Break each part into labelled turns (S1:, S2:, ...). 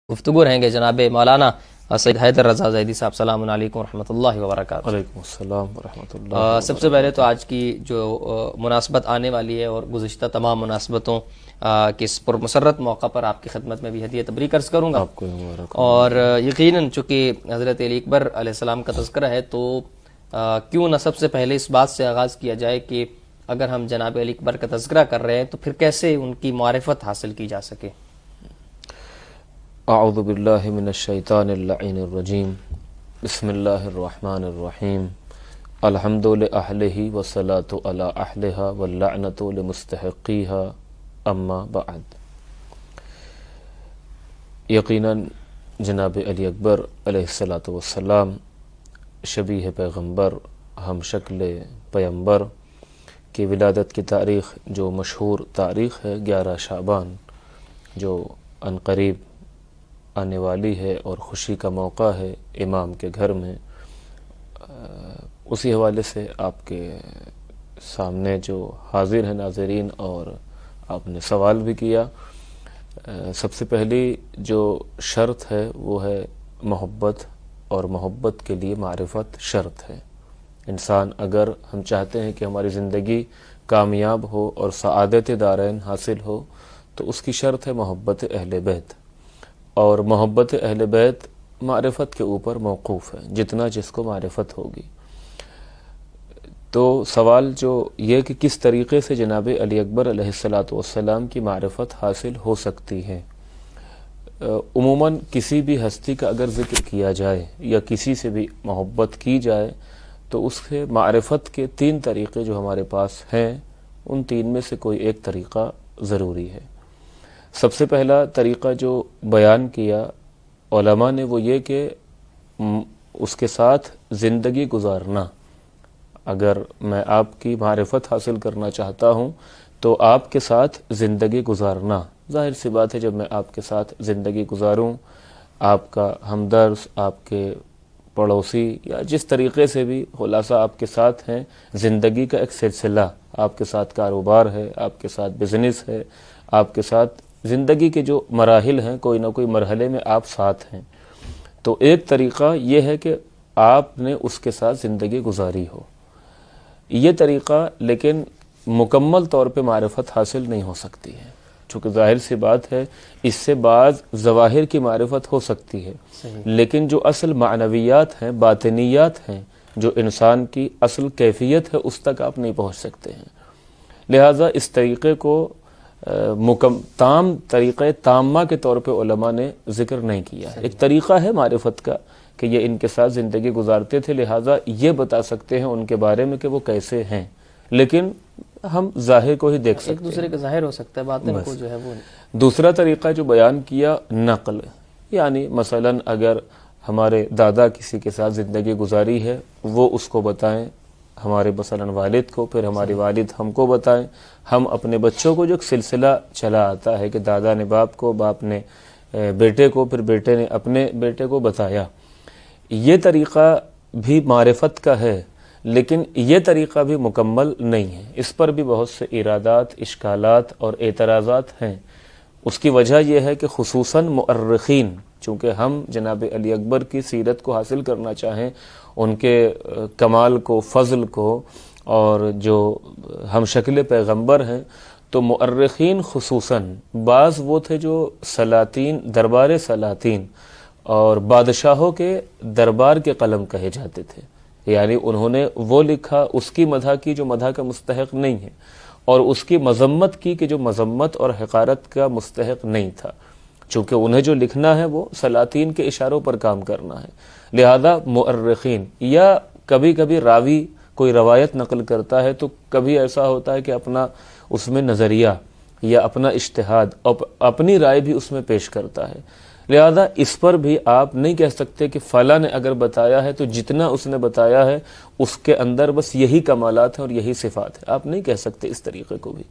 S1: گفتگو رہیں گے جناب مولانا سید حیدر رضا زیدی صاحب. السلام علیکم ورحمۃ اللہ وبرکاتہ.
S2: وعلیکم السلام ورحمۃ اللہ.
S1: سب سے پہلے تو آج کی جو مناسبت آنے والی ہے اور گزشتہ تمام مناسبتوں کے اس پرمسرت موقع پر آپ کی خدمت میں بھی ہدیہ تبریک عرض کروں گا.
S2: آپ کو مبارک.
S1: اور یقیناً چونکہ حضرت علی اکبر علیہ السلام کا تذکرہ ہے تو کیوں نہ سب سے پہلے اس بات سے آغاز کیا جائے کہ اگر ہم جناب علی اکبر کا تذکرہ کر رہے ہیں تو پھر کیسے ان کی معرفت حاصل کی جا سکے.
S2: اعوذ باللہ من الشیطان اللعین الرجیم. بسم اللہ الرحمن الرحیم. الحمد لأہلہ والصلاة علی اہلہا واللعنۃ لمستحقیہا اما بعد. یقیناً جناب علی اکبر علیہ السلام شبیہ پیغمبر ہم شکل پیمبر کی ولادت کی تاریخ جو مشہور تاریخ ہے 11 شعبان جو عنقریب آنے والی ہے اور خوشی کا موقع ہے امام کے گھر میں، اسی حوالے سے آپ کے سامنے جو حاضر ہیں ناظرین اور آپ نے سوال بھی کیا. سب سے پہلی جو شرط ہے وہ ہے محبت، اور محبت کے لیے معرفت شرط ہے. انسان اگر ہم چاہتے ہیں کہ ہماری زندگی کامیاب ہو اور سعادت دارین حاصل ہو تو اس کی شرط ہے محبت اہل بیت، اور محبت اہل بیت معرفت کے اوپر موقوف ہے جتنا جس کو معرفت ہوگی. تو سوال جو یہ کہ کس طریقے سے جناب علی اکبر علیہ السلام کی معرفت حاصل ہو سکتی ہے. عموماً کسی بھی ہستی کا اگر ذکر کیا جائے یا کسی سے بھی محبت کی جائے تو اس کے معرفت کے 3 طریقے جو ہمارے پاس ہیں ان 3 میں سے کوئی ایک طریقہ ضروری ہے. سب سے پہلا طریقہ جو بیان کیا علماء نے وہ یہ کہ اس کے ساتھ زندگی گزارنا. اگر میں آپ کی معرفت حاصل کرنا چاہتا ہوں تو آپ کے ساتھ زندگی گزارنا. ظاہر سی بات ہے جب میں آپ کے ساتھ زندگی گزاروں، آپ کا ہمدرد، آپ کے پڑوسی یا جس طریقے سے بھی خلاصہ آپ کے ساتھ ہیں، زندگی کا ایک سلسلہ، آپ کے ساتھ کاروبار ہے، آپ کے ساتھ بزنس ہے، آپ کے ساتھ زندگی کے جو مراحل ہیں کوئی نہ کوئی مرحلے میں آپ ساتھ ہیں. تو ایک طریقہ یہ ہے کہ آپ نے اس کے ساتھ زندگی گزاری ہو. یہ طریقہ لیکن مکمل طور پہ معرفت حاصل نہیں ہو سکتی ہے، چونکہ ظاہر سی بات ہے اس سے بعض ظواہر کی معرفت ہو سکتی ہے، لیکن جو اصل معنویات ہیں، باطنیات ہیں، جو انسان کی اصل کیفیت ہے اس تک آپ نہیں پہنچ سکتے ہیں. لہٰذا اس طریقے کو تام طریقہ تامہ کے طور پہ علماء نے ذکر نہیں کیا ہے. ایک طریقہ ہے معرفت کا کہ یہ ان کے ساتھ زندگی گزارتے تھے، لہٰذا یہ بتا سکتے ہیں ان کے بارے میں کہ وہ کیسے ہیں، لیکن ہم ظاہر کو ہی دیکھ سکتے ہیں،
S1: ایک دوسرے کا ظاہر ہو سکتا ہے، باطن کو جو ہے وہ.
S2: دوسرا طریقہ جو بیان کیا نقل، یعنی مثلا اگر ہمارے دادا کسی کے ساتھ زندگی گزاری ہے وہ اس کو بتائیں، ہمارے مثلا والد کو، پھر ہمارے والد ہم کو بتائیں، ہم اپنے بچوں کو جو ایک سلسلہ چلا آتا ہے کہ دادا نے باپ کو، باپ نے بیٹے کو، پھر بیٹے نے اپنے بیٹے کو بتایا. یہ طریقہ بھی معرفت کا ہے لیکن یہ طریقہ بھی مکمل نہیں ہے. اس پر بھی بہت سے ارادات، اشکالات اور اعتراضات ہیں. اس کی وجہ یہ ہے کہ خصوصاً مؤرخین، چونکہ ہم جناب علی اکبر کی سیرت کو حاصل کرنا چاہیں، ان کے کمال کو، فضل کو، اور جو ہم شکل پیغمبر ہیں، تو مؤرخین خصوصاً بعض وہ تھے جو سلاطین، دربار سلاطین اور بادشاہوں کے دربار کے قلم کہے جاتے تھے، یعنی انہوں نے وہ لکھا، اس کی مدح کی جو مدح کا مستحق نہیں ہے، اور اس کی مذمت کی کہ جو مذمت اور حقارت کا مستحق نہیں تھا. چونکہ انہیں جو لکھنا ہے وہ سلاطین کے اشاروں پر کام کرنا ہے، لہذا مؤرخین، یا کبھی کبھی راوی کوئی روایت نقل کرتا ہے تو کبھی ایسا ہوتا ہے کہ اپنا اس میں نظریہ یا اپنا اجتہاد، اپنی رائے بھی اس میں پیش کرتا ہے. لہذا اس پر بھی آپ نہیں کہہ سکتے کہ فلاں نے اگر بتایا ہے تو جتنا اس نے بتایا ہے اس کے اندر بس یہی کمالات ہیں اور یہی صفات ہیں، آپ نہیں کہہ سکتے اس طریقے کو بھی.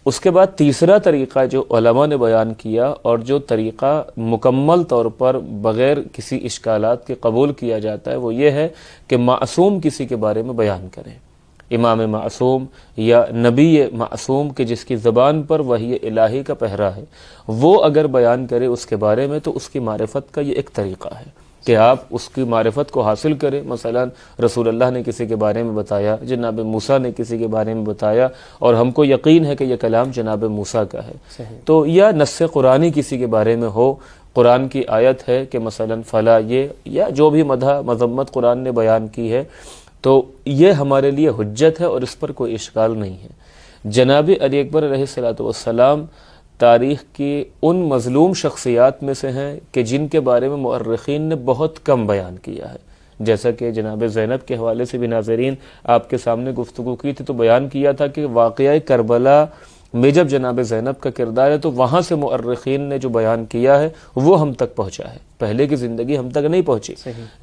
S2: اس کے بعد تیسرا طریقہ جو علماء نے بیان کیا اور جو طریقہ مکمل طور پر بغیر کسی اشکالات کے قبول کیا جاتا ہے وہ یہ ہے کہ معصوم کسی کے بارے میں بیان کریں. امام معصوم یا نبی معصوم کے جس کی زبان پر وحی الہی کا پہرا ہے، وہ اگر بیان کرے اس کے بارے میں، تو اس کی معرفت کا یہ ایک طریقہ ہے کہ آپ اس کی معرفت کو حاصل کریں۔ مثلا رسول اللہ نے کسی کے بارے میں بتایا، جناب موسیٰ نے کسی کے بارے میں بتایا، اور ہم کو یقین ہے کہ یہ کلام جناب موسیٰ کا ہے، تو یا نص قرآنی کسی کے بارے میں ہو، قرآن کی آیت ہے کہ مثلا فلا یہ، یا جو بھی مدح مذمت قرآن نے بیان کی ہے، تو یہ ہمارے لیے حجت ہے اور اس پر کوئی اشکال نہیں ہے۔ جناب علی اکبر علیہ السلام تاریخ کی ان مظلوم شخصیات میں سے ہیں کہ جن کے بارے میں مؤرخین نے بہت کم بیان کیا ہے، جیسا کہ جناب زینب کے حوالے سے بھی ناظرین آپ کے سامنے گفتگو کی تھی، تو بیان کیا تھا کہ واقعہ کربلا میں جب جناب زینب کا کردار ہے تو وہاں سے مؤرخین نے جو بیان کیا ہے وہ ہم تک پہنچا ہے، پہلے کی زندگی ہم تک نہیں پہنچی۔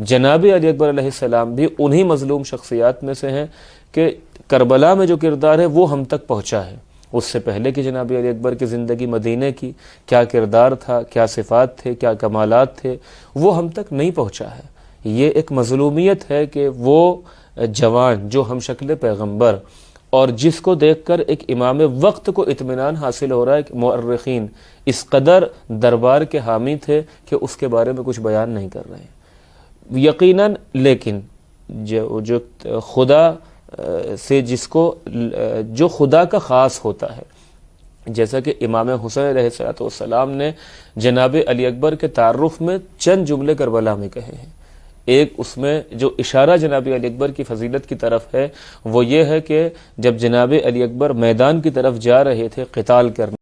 S2: جناب علی اکبر علیہ السلام بھی انہی مظلوم شخصیات میں سے ہیں کہ کربلا میں جو کردار ہے وہ ہم تک پہنچا ہے۔ اس سے پہلے کہ جناب علی اکبر کی زندگی مدینے کی کیا کردار تھا، کیا صفات تھے، کیا کمالات تھے، وہ ہم تک نہیں پہنچا ہے۔ یہ ایک مظلومیت ہے کہ وہ جوان جو ہم شکل پیغمبر اور جس کو دیکھ کر ایک امام وقت کو اطمینان حاصل ہو رہا ہے کہ مؤرخین اس قدر دربار کے حامی تھے کہ اس کے بارے میں کچھ بیان نہیں کر رہے ہیں یقیناً، لیکن جو خدا سے جس کو جو خدا کا خاص ہوتا ہے، جیسا کہ امام حسین علیہ السلام نے جناب علی اکبر کے تعارف میں چند جملے کربلا میں کہے ہیں، ایک اس میں جو اشارہ جناب علی اکبر کی فضیلت کی طرف ہے وہ یہ ہے کہ جب جناب علی اکبر میدان کی طرف جا رہے تھے قتال کرنے